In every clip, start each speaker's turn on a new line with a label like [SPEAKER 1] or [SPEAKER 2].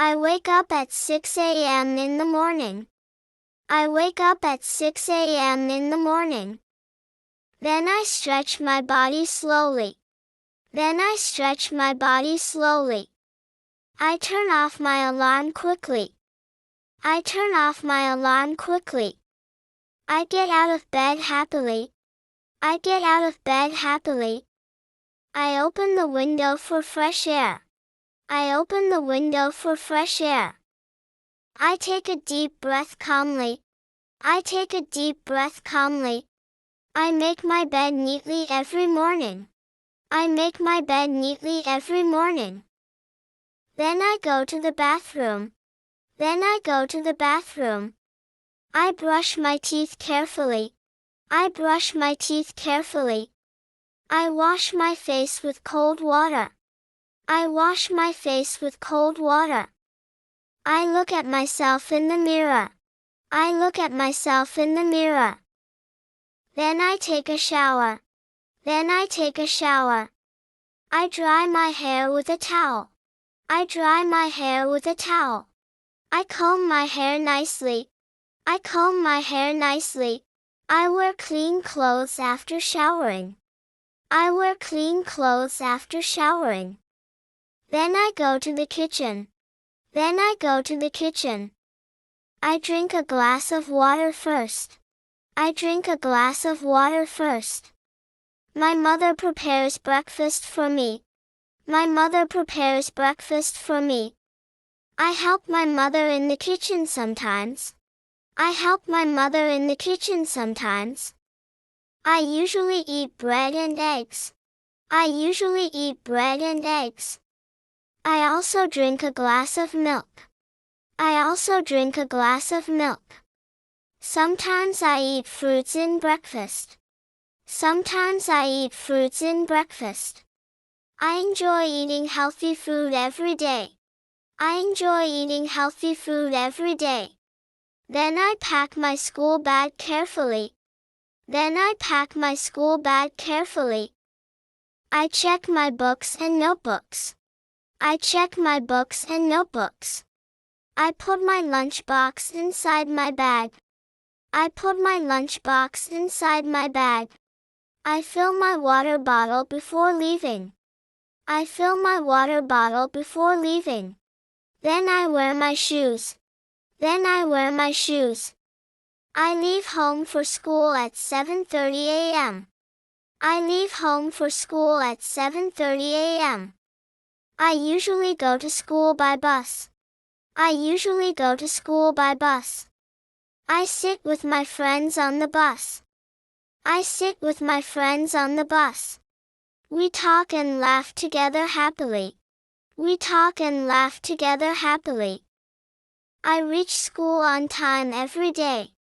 [SPEAKER 1] I wake up at 6 a.m. in the morning. I wake up at 6 a.m. in the morning. Then I stretch my body slowly. Then I stretch my body slowly. I turn off my alarm quickly. I turn off my alarm quickly. I get out of bed happily. I get out of bed happily. I open the window for fresh air. I open the window for fresh air. I take a deep breath calmly. I take a deep breath calmly. I make my bed neatly every morning. I make my bed neatly every morning. Then I go to the bathroom. Then I go to the bathroom. I brush my teeth carefully. I brush my teeth carefully. I wash my face with cold water. I wash my face with cold water. I look at myself in the mirror. I look at myself in the mirror. Then I take a shower. Then I take a shower. I dry my hair with a towel. I dry my hair with a towel. I comb my hair nicely. I comb my hair nicely. I wear clean clothes after showering. I wear clean clothes after showering. Then I go to the kitchen. Then I go to the kitchen. I drink a glass of water first. I drink a glass of water first. My mother prepares breakfast for me. My mother prepares breakfast for me. I help my mother in the kitchen sometimes. I help my mother in the kitchen sometimes. I usually eat bread and eggs. I usually eat bread and eggs. I also drink a glass of milk. I also drink a glass of milk. Sometimes I eat fruits in breakfast. Sometimes I eat fruits in breakfast. I enjoy eating healthy food every day. I enjoy eating healthy food every day. Then I pack my school bag carefully. Then I pack my school bag carefully. I check my books and notebooks. I check my books and notebooks. I put my lunchbox inside my bag. I put my lunchbox inside my bag. I fill my water bottle before leaving. I fill my water bottle before leaving. Then I wear my shoes. Then I wear my shoes. I leave home for school at 7:30 a.m. I leave home for school at 7:30 a.m. I usually go to school by bus. I usually go to school by bus. I sit with my friends on the bus. I sit with my friends on the bus. We talk and laugh together happily. We talk and laugh together happily. I reach school on time every day.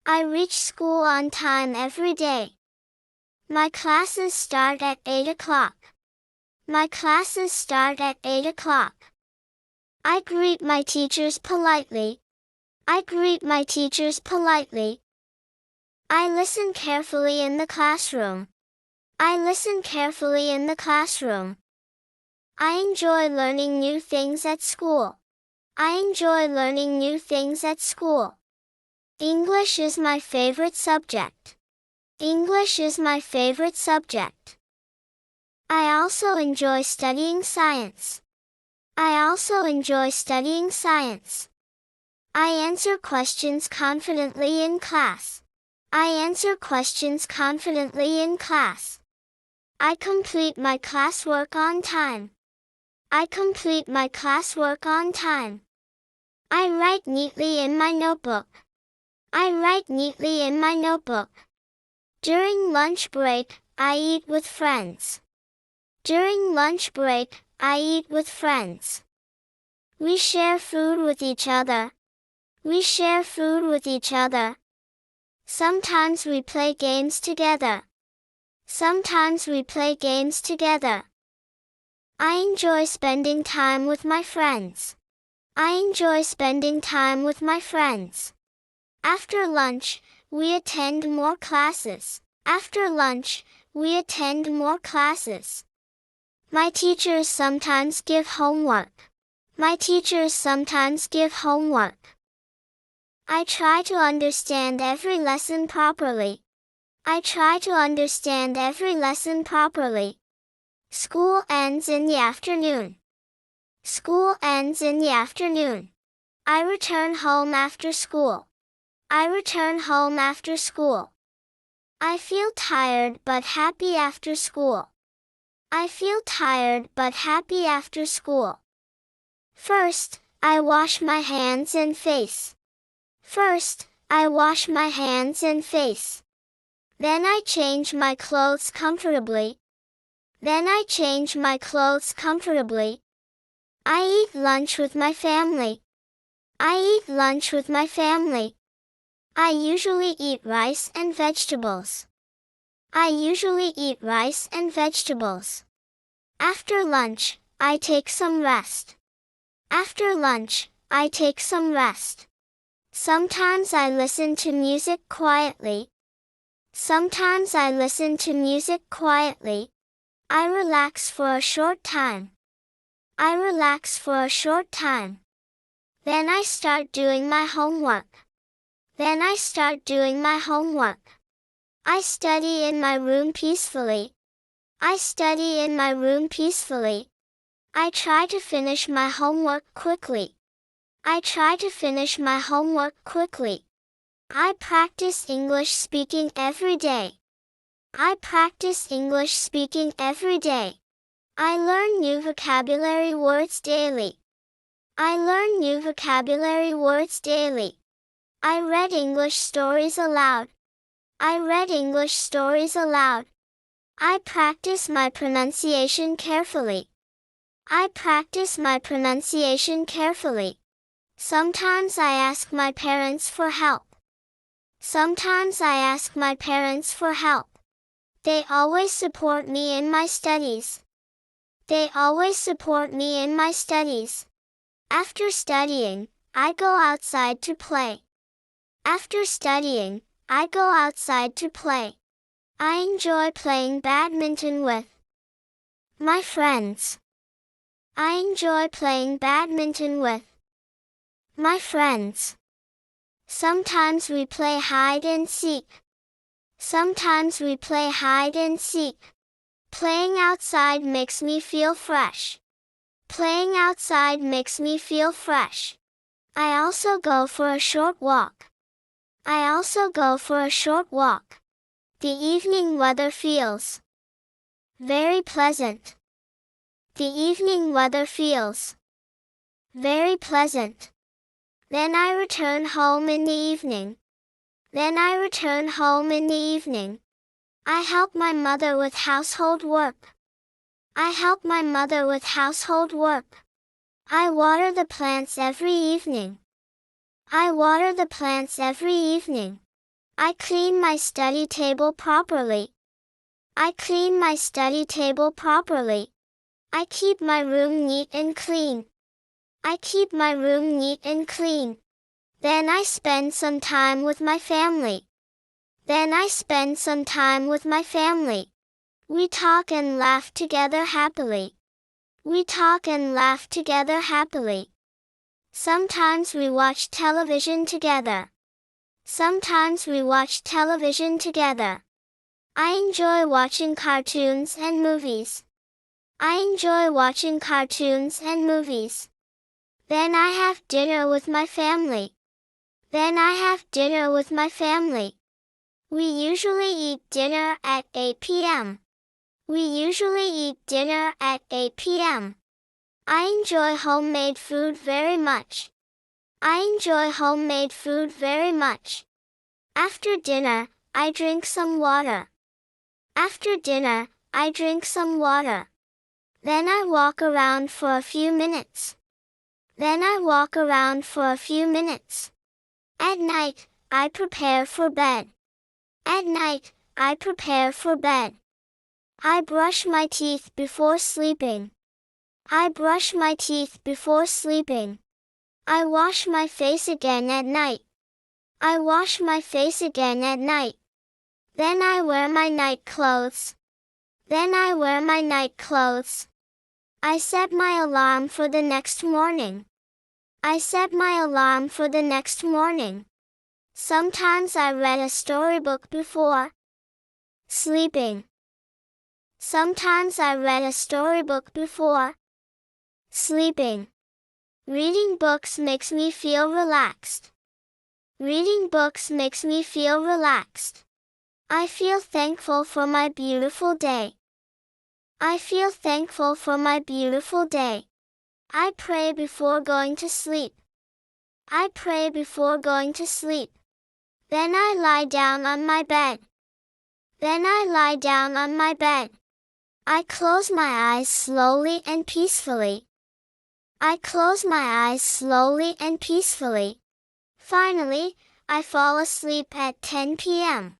[SPEAKER 1] I reach school on time every day. My classes start at 8 o'clock. My classes start at 8 o'clock. I greet my teachers politely. I greet my teachers politely. I listen carefully in the classroom. I listen carefully in the classroom. I enjoy learning new things at school. I enjoy learning new things at school. English is my favorite subject. English is my favorite subject. I also enjoy studying science. I also enjoy studying science. I answer questions confidently in class. I answer questions confidently in class. I complete my classwork on time. I complete my classwork on time. I write neatly in my notebook. I write neatly in my notebook. During lunch break, I eat with friends. During lunch break, I eat with friends. We share food with each other. We share food with each other. Sometimes we play games together. Sometimes we play games together. I enjoy spending time with my friends. I enjoy spending time with my friends. After lunch, we attend more classes. After lunch, we attend more classes. My teachers sometimes give homework. My teachers sometimes give homework. I try to understand every lesson properly. I try to understand every lesson properly. School ends in the afternoon. School ends in the afternoon. I return home after school. I return home after school. I feel tired but happy after school. I feel tired but happy after school. First, I wash my hands and face. First, I wash my hands and face. Then I change my clothes comfortably. Then I change my clothes comfortably. I eat lunch with my family. I eat lunch with my family. I usually eat rice and vegetables. I usually eat rice and vegetables. After lunch, I take some rest. After lunch, I take some rest. Sometimes I listen to music quietly. Sometimes I listen to music quietly. I relax for a short time. I relax for a short time. Then I start doing my homework. Then I start doing my homework. I study in my room peacefully. I study in my room peacefully. I try to finish my homework quickly. I try to finish my homework quickly. I practice English speaking every day. I practice English speaking every day. I learn new vocabulary words daily. I learn new vocabulary words daily. I read English stories aloud. I read English stories aloud. I practice my pronunciation carefully. I practice my pronunciation carefully. Sometimes I ask my parents for help. Sometimes I ask my parents for help. They always support me in my studies. They always support me in my studies. After studying, I go outside to play. After studying, I go outside to play. I enjoy playing badminton with my friends. I enjoy playing badminton with my friends. Sometimes we play hide and seek. Sometimes we play hide and seek. Playing outside makes me feel fresh. Playing outside makes me feel fresh. I also go for a short walk. I also go for a short walk. The evening weather feels very pleasant. The evening weather feels very pleasant. Then I return home in the evening. Then I return home in the evening. I help my mother with household work. I help my mother with household work. I water the plants every evening. I water the plants every evening. I clean my study table properly. I clean my study table properly. I keep my room neat and clean. I keep my room neat and clean. Then I spend some time with my family. Then I spend some time with my family. We talk and laugh together happily. We talk and laugh together happily. Sometimes we watch television together. Sometimes we watch television together. I enjoy watching cartoons and movies. I enjoy watching cartoons and movies. Then I have dinner with my family. Then I have dinner with my family. We usually eat dinner at 8 p.m. We usually eat dinner at 8 p.m. I enjoy homemade food very much. I enjoy homemade food very much. After dinner, I drink some water. After dinner, I drink some water. Then I walk around for a few minutes. Then I walk around for a few minutes. At night, I prepare for bed. At night, I prepare for bed. I brush my teeth before sleeping. I brush my teeth before sleeping. I wash my face again at night. I wash my face again at night. Then I wear my night clothes. Then I wear my night clothes. I set my alarm for the next morning. I set my alarm for the next morning. Sometimes I read a storybook before sleeping. Sometimes I read a storybook before sleeping. Reading books makes me feel relaxed. Reading books makes me feel relaxed. I feel thankful for my beautiful day. I feel thankful for my beautiful day. I pray before going to sleep. I pray before going to sleep. Then I lie down on my bed. Then I lie down on my bed. I close my eyes slowly and peacefully. I close my eyes slowly and peacefully. Finally, I fall asleep at 10 p.m.